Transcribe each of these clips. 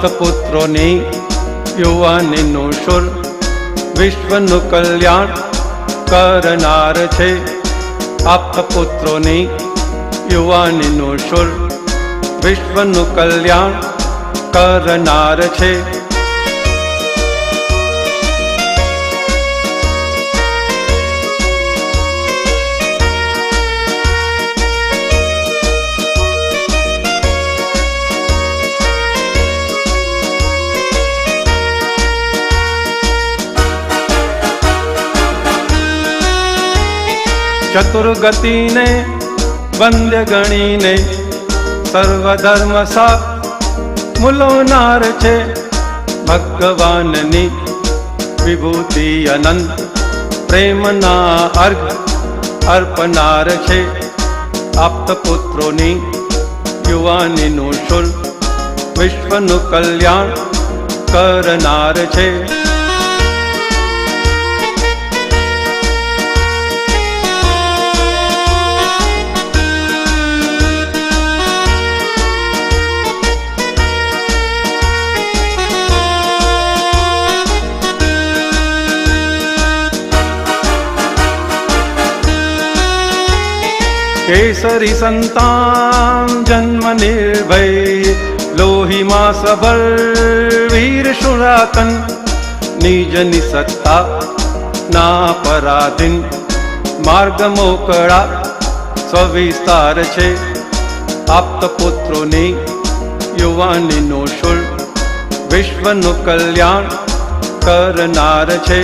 આપતપુત્રોની યુવાનીનું શુર વિશ્વનું કલ્યાણ કરનાર છે. આપતપુત્રોની યુવાનીનું શુર વિશ્વનું કલ્યાણ કરનાર છે. ચતુર્ગતિને વંદ્ય ગણીને સર્વધર્મ સા મૂલવનાર છે. ભગવાનની વિભૂતિ અનંત પ્રેમના અર્ઘ અર્પનાર છે. આપતપુત્રોની યુવાનીનું શુર વિશ્વનું કલ્યાણ કરનાર છે. केसरी संतान जन्म निर्भय लोहिमा सबल वीर शुरातन निजनी सत्ता ना पराधीन मार्ग मोकळा સ્વવિસ્તાર છે. આપતપુત્રોની યુવાનીનું શુર વિશ્વનું કલ્યાણ કરનાર છે.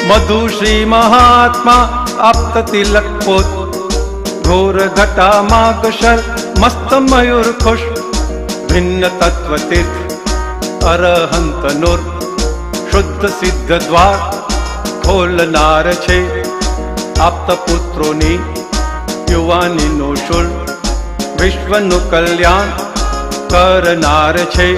મધુશ્રી મહાત્મા આપ્ત તિલક પોત ઘોર ઘટા માગશર મસ્ત મયુર ખુશ ભિન્ન તત્વ તીર્થ અરહંત નુર શુદ્ધ સિદ્ધ દ્વાર ખોલનાર છે. આપતપુત્રોની યુવાનીનું શુર વિશ્વનું કલ્યાણ કરનાર છે.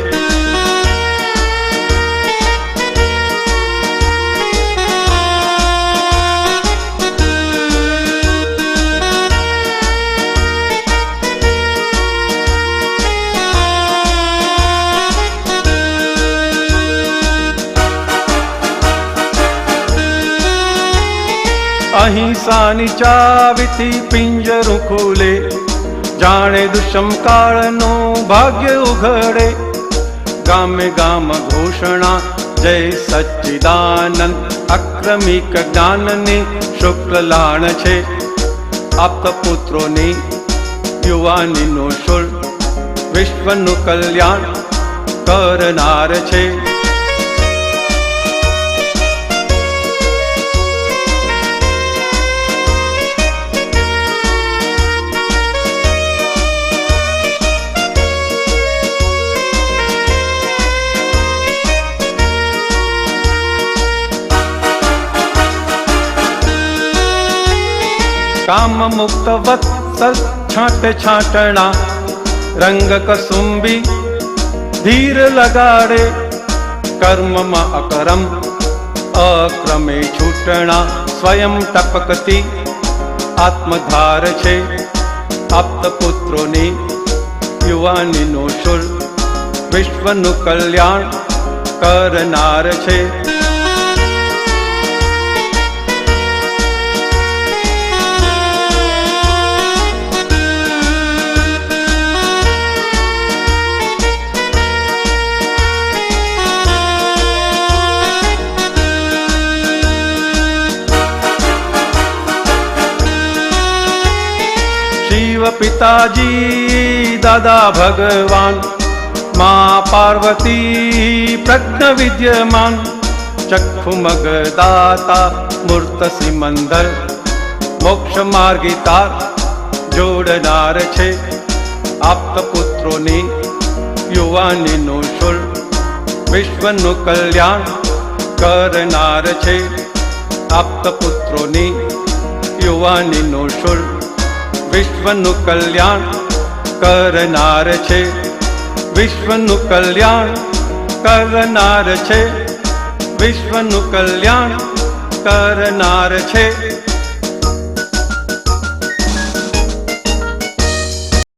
અહિંસાની ચાવીથી પિંજરું ખુલે જાણે દુષ્મ કાળનું ભાગ્ય ઉઘડે. ગામે ગામ ઘોષણા જય સચ્ચિદાનંદ અક્રમિક જ્ઞાનની શુક્લ લાણ છે. આપતપુત્રોની યુવાનીનું શુર વિશ્વનું કલ્યાણ કરનાર છે. કામ મુક્ત વત્સલ છાંટ છાંટણા રંગ કસુંબી ધીર લગાડે. કર્મમાં અકરમ અક્રમે છૂટણા સ્વયં ટપકતી આત્મધાર છે. આપતપુત્રોની યુવાનીનું શુર વિશ્વનું કલ્યાણ કરનાર છે. શિવ પિતાજી દાદા ભગવાન મા પાર્વતી પ્રજ્ઞ વિદ્યમાન ચક્ષુ મગદાતા મૂર્ત સિમંદર મોક્ષ માર્ગિતાર જોડનાર છે. આપતપુત્રોની યુવાનીનું શુર વિશ્વનું કલ્યાણ કરનાર છે. આપતપુત્રોની યુવાનીનું શુર વિશ્વનું કલ્યાણ કરનાર છે, વિશ્વનું કલ્યાણ કરનાર છે, વિશ્વનું કલ્યાણ કરનાર છે.